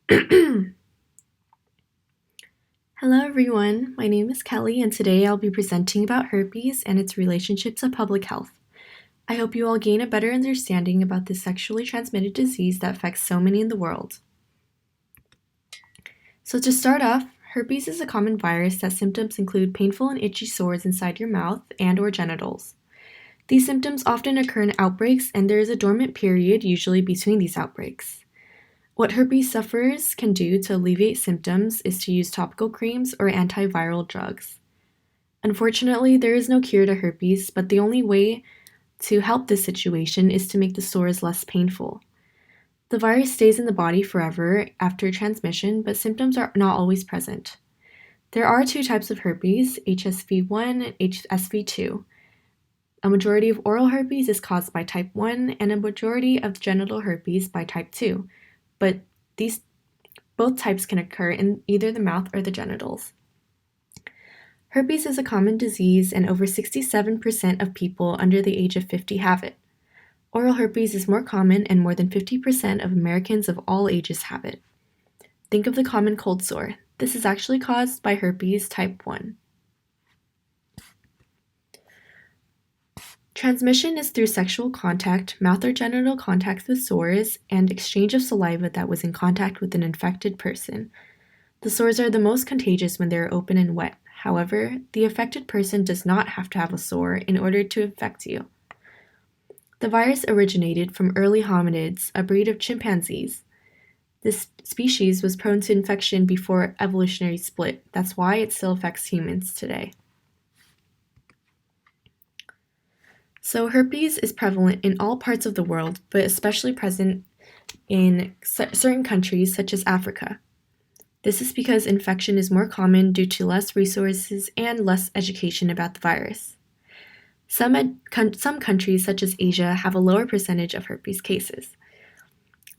Hello everyone, my name is Kelly and today I'll be presenting about herpes and its relationship to public health. I hope you all gain a better understanding about this sexually transmitted disease that affects so many in the world. So to start off, herpes is a common virus that symptoms include painful and itchy sores inside your mouth and or genitals. These symptoms often occur in outbreaks and there is a dormant period usually between these outbreaks. What herpes sufferers can do to alleviate symptoms is to use topical creams or antiviral drugs. Unfortunately, there is no cure to herpes, but the only way to help this situation is to make the sores less painful. The virus stays in the body forever after transmission, but symptoms are not always present. There are two types of herpes, HSV1 and HSV2. A majority of oral herpes is caused by type 1 and a majority of genital herpes by type 2. But both types can occur in either the mouth or the genitals. Herpes is a common disease and over 67% of people under the age of 50 have it. Oral herpes is more common and more than 50% of Americans of all ages have it. Think of the common cold sore. This is actually caused by herpes type 1. Transmission is through sexual contact, mouth or genital contact with sores, and exchange of saliva that was in contact with an infected person. The sores are the most contagious when they are open and wet. However, the affected person does not have to have a sore in order to infect you. The virus originated from early hominids, a breed of chimpanzees. This species was prone to infection before evolutionary split. That's why it still affects humans today. So herpes is prevalent in all parts of the world, but especially present in certain countries such as Africa. This is because infection is more common due to less resources and less education about the virus. Some countries such as Asia have a lower percentage of herpes cases.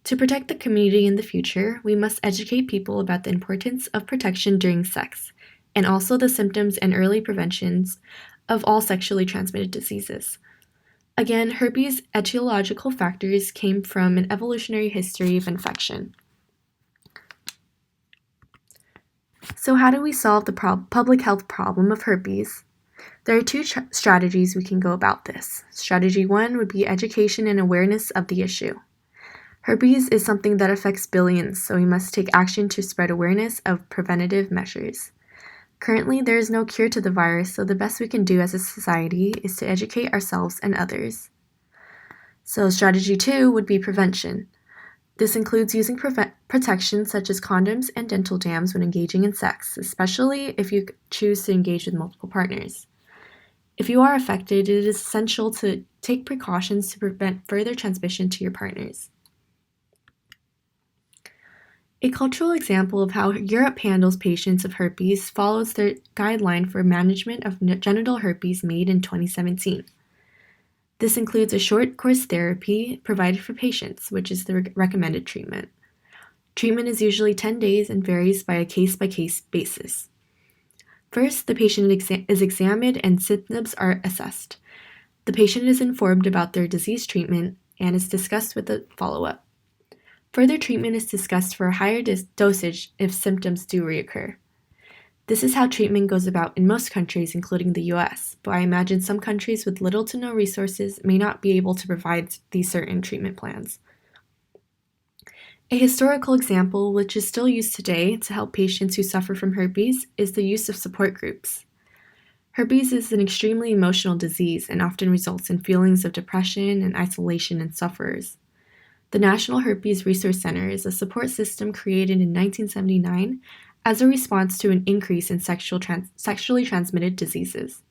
To protect the community in the future, we must educate people about the importance of protection during sex, and also the symptoms and early preventions of all sexually transmitted diseases. Again, herpes' etiological factors came from an evolutionary history of infection. So how do we solve the public health problem of herpes? There are two strategies we can go about this. Strategy 1 would be education and awareness of the issue. Herpes is something that affects billions, so we must take action to spread awareness of preventative measures. Currently, there is no cure to the virus, so the best we can do as a society is to educate ourselves and others. So strategy 2 would be prevention. This includes using protection such as condoms and dental dams when engaging in sex, especially if you choose to engage with multiple partners. If you are affected, it is essential to take precautions to prevent further transmission to your partners. A cultural example of how Europe handles patients of herpes follows their guideline for management of genital herpes made in 2017. This includes a short course therapy provided for patients, which is the recommended treatment. Treatment is usually 10 days and varies by a case-by-case basis. First, the patient is examined and symptoms are assessed. The patient is informed about their disease treatment and is discussed with a follow-up. Further treatment is discussed for a higher dosage if symptoms do reoccur. This is how treatment goes about in most countries, including the US, but I imagine some countries with little to no resources may not be able to provide these certain treatment plans. A historical example, which is still used today to help patients who suffer from herpes, is the use of support groups. Herpes is an extremely emotional disease and often results in feelings of depression and isolation in sufferers. The National Herpes Resource Center is a support system created in 1979 as a response to an increase in sexually transmitted diseases.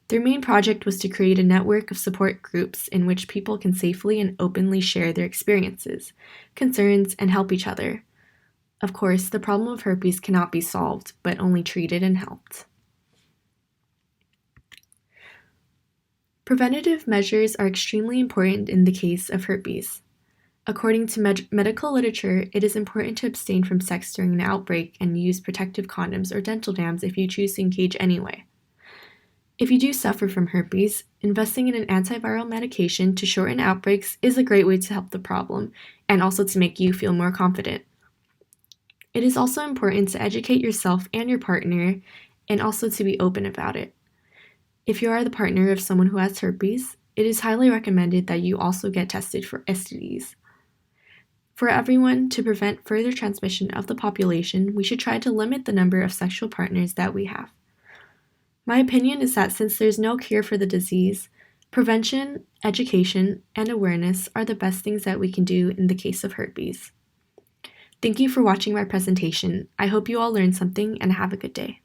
Their main project was to create a network of support groups in which people can safely and openly share their experiences, concerns, and help each other. Of course, the problem of herpes cannot be solved, but only treated and helped. Preventative measures are extremely important in the case of herpes. According to medical literature, it is important to abstain from sex during an outbreak and use protective condoms or dental dams if you choose to engage anyway. If you do suffer from herpes, investing in an antiviral medication to shorten outbreaks is a great way to help the problem and also to make you feel more confident. It is also important to educate yourself and your partner and also to be open about it. If you are the partner of someone who has herpes, it is highly recommended that you also get tested for STDs. For everyone, to prevent further transmission of the population, we should try to limit the number of sexual partners that we have. My opinion is that since there's no cure for the disease, prevention, education, and awareness are the best things that we can do in the case of herpes. Thank you for watching my presentation. I hope you all learned something and have a good day.